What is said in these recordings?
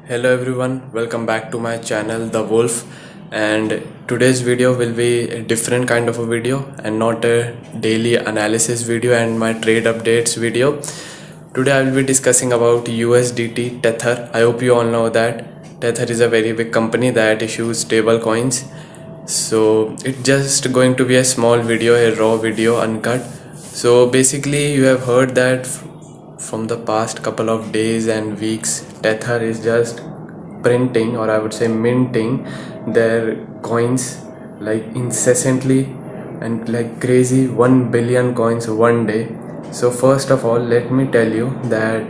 Hello everyone, welcome back to my channel The Wolf, and today's video will be a different kind of a video and not a daily analysis video and my trade updates video. Today I will be discussing about USDT Tether. I hope you all know that Tether is a very big company that issues stable coins. So it's just going to be a small video, a raw video, uncut. So basically you have heard that from the past couple of days and weeks, Tether is just printing, or I would say minting, their coins like incessantly and like crazy, 1 billion coins one day. So first of all, let me tell you that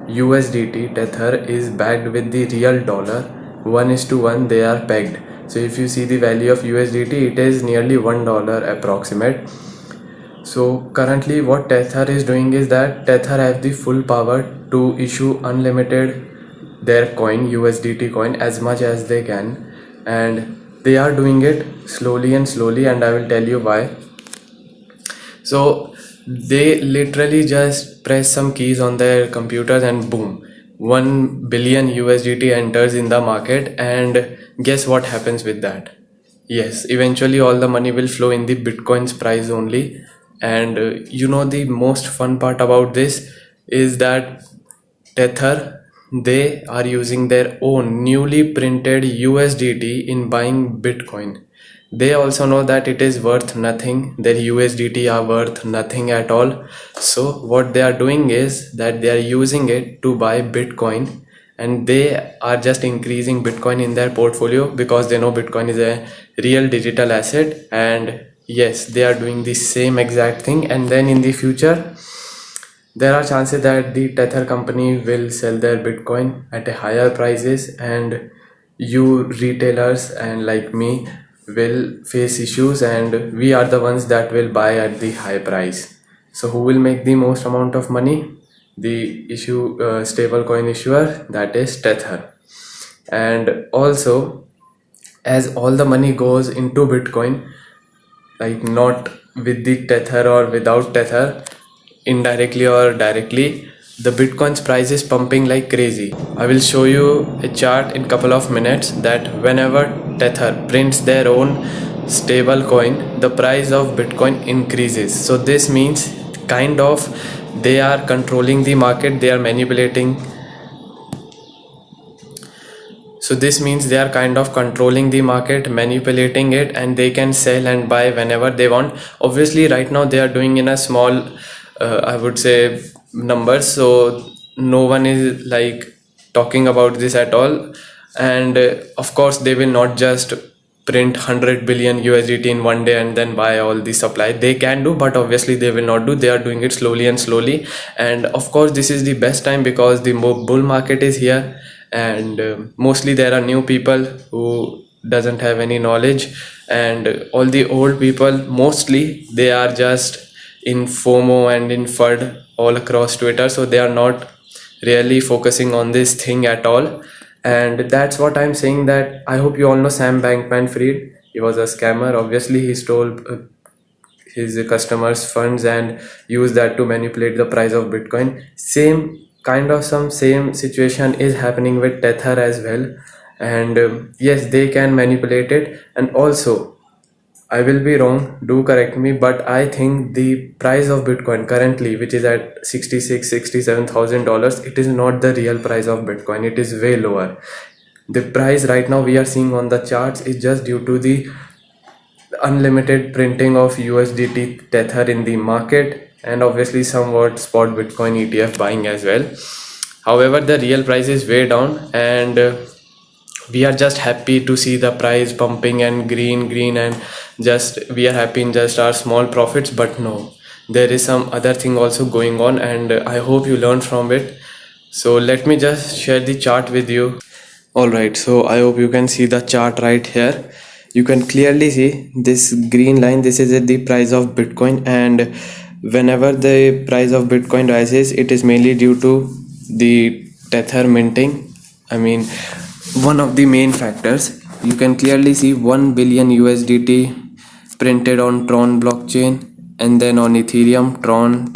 USDT Tether is backed with the real dollar. 1:1 they are pegged. So if you see the value of USDT, it is nearly $1 approximate. So currently what Tether is doing is that Tether has the full power to issue unlimited their coin, USDT coin, as much as they can, and they are doing it slowly and I will tell you why. So they literally just press some keys on their computers and boom, 1 billion USDT enters in the market, and guess what happens with that? Yes, eventually all the money will flow in the Bitcoin's price only. And the most fun part about this is that Tether, they are using their own newly printed USDT in buying Bitcoin. They also know that it is worth nothing. Their USDT are worth nothing at all. So what they are doing is that they are using it to buy Bitcoin, and they are just increasing Bitcoin in their portfolio because they know Bitcoin is a real digital asset. And yes, they are doing the same exact thing, and then in the future there are chances that the Tether company will sell their Bitcoin at a higher prices, and you retailers and like me will face issues, and we are the ones that will buy at the high price. So who will make the most amount of money? The stable coin issuer, that is Tether. And also, as all the money goes into Bitcoin, like not with the Tether or without Tether, indirectly or directly, the Bitcoin's price is pumping like crazy. I will show you a chart in couple of minutes that whenever Tether prints their own stable coin, the price of Bitcoin increases. So this means kind of they are controlling the market, they are manipulating. So this means they are kind of controlling the market, manipulating it, and they can sell and buy whenever they want. Obviously right now they are doing in a small I would say numbers, so no one is like talking about this at all. And of course they will not just print 100 billion USDT in one day and then buy all the supply. They can do, but obviously they will not do. They are doing it slowly, and of course this is the best time because the bull market is here, and mostly there are new people who doesn't have any knowledge, and all the old people, mostly they are just in FOMO and in FUD all across Twitter, so they are not really focusing on this thing at all. And that's what I'm saying, that I hope you all know Sam Bankman-Fried. He was a scammer. Obviously he stole his customers' funds and used that to manipulate the price of Bitcoin. Same situation is happening with Tether as well. And yes, they can manipulate it. And also, I will be wrong, do correct me, but I think the price of Bitcoin currently, which is at $67,000, it is not the real price of Bitcoin. It is way lower. The price right now we are seeing on the charts is just due to the unlimited printing of USDT Tether in the market, and obviously somewhat spot Bitcoin ETF buying as well. However, the real price is way down, and we are just happy to see the price pumping and green, and just we are happy in just our small profits. But no, there is some other thing also going on, and I hope you learn from it. So let me just share the chart with you. Alright, so I hope you can see the chart right here. You can clearly see this green line. This is the price of Bitcoin, and whenever the price of Bitcoin rises, it is mainly due to the Tether minting. I mean, one of the main factors. You can clearly see 1 billion USDT printed on Tron blockchain, and then on Ethereum, Tron,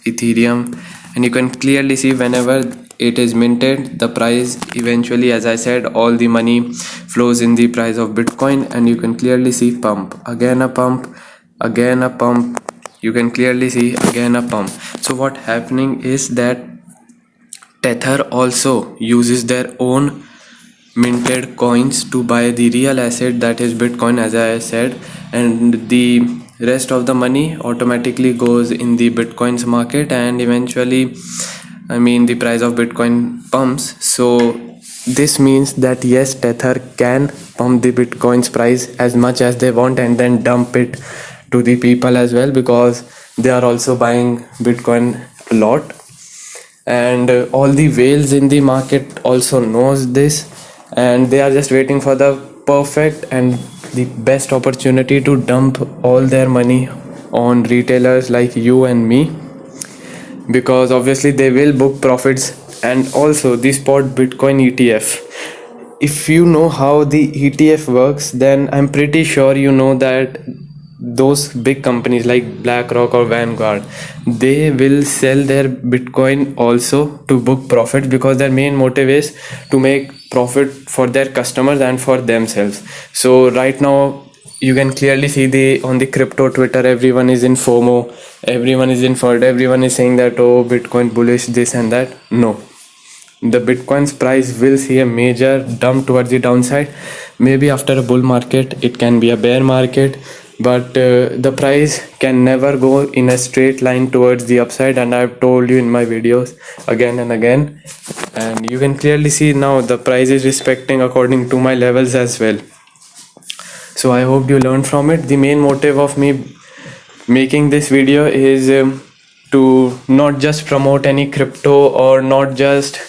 Ethereum, and you can clearly see whenever it is minted, the price eventually, as I said, all the money flows in the price of Bitcoin, and you can clearly see pump, again a pump, again a pump, you can clearly see again a pump. So what happening is that Tether also uses their own minted coins to buy the real asset, that is Bitcoin, as I said, and the rest of the money automatically goes in the Bitcoin's market, and eventually, the price of Bitcoin pumps. So this means that yes, Tether can pump the Bitcoin's price as much as they want and then dump it to the people as well, because they are also buying Bitcoin a lot, and all the whales in the market also knows this, and they are just waiting for the perfect and the best opportunity to dump all their money on retailers like you and me, because obviously they will book profits. And also the spot Bitcoin ETF, if you know how the ETF works, then I'm pretty sure you know that those big companies like BlackRock or Vanguard, they will sell their Bitcoin also to book profit, because their main motive is to make profit for their customers and for themselves. So right now you can clearly see on the crypto Twitter, everyone is in FOMO, everyone is in FUD, everyone is saying that, oh, Bitcoin bullish, this and that. No, the Bitcoin's price will see a major dump towards the downside. Maybe after a bull market it can be a bear market, but the price can never go in a straight line towards the upside, and I've told you in my videos again and again, and you can clearly see now the price is respecting according to my levels as well. So I hope you learned from it. The main motive of me making this video is to not just promote any crypto, or not just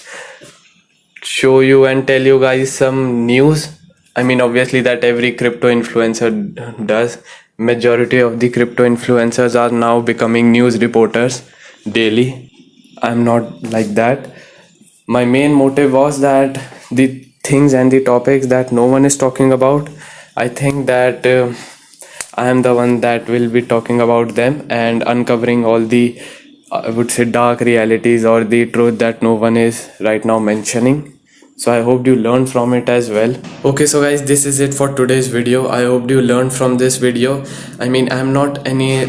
show you and tell you guys some news. Obviously that every crypto influencer does. Majority of the crypto influencers are now becoming news reporters daily. I'm not like that. My main motive was that the things and the topics that no one is talking about, I think that I am the one that will be talking about them and uncovering all the, I would say, dark realities or the truth that no one is right now mentioning. So I hope you learned from it as well. Okay, so guys, this is it for today's video. I hope you learned from this video. I'm not any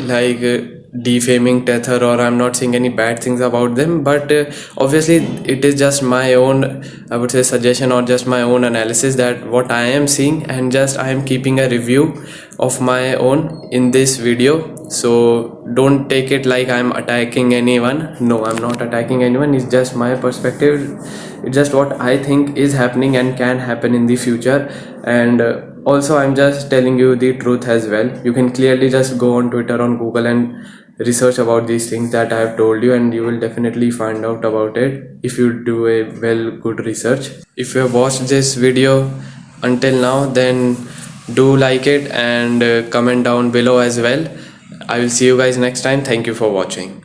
defaming Tether, or I'm not saying any bad things about them, but obviously it is just my own, I would say, suggestion, or just my own analysis, that what I am seeing, and just I am keeping a review of my own in this video. So don't take it like I'm attacking anyone. No, I'm not attacking anyone. It's just my perspective. It's just what I think is happening and can happen in the future, and also I'm just telling you the truth as well. You can clearly just go on Twitter, on Google, and research about these things that I have told you, and you will definitely find out about it if you do a good research. If you have watched this video until now, then do like it and comment down below as well. I will see you guys next time. Thank you for watching.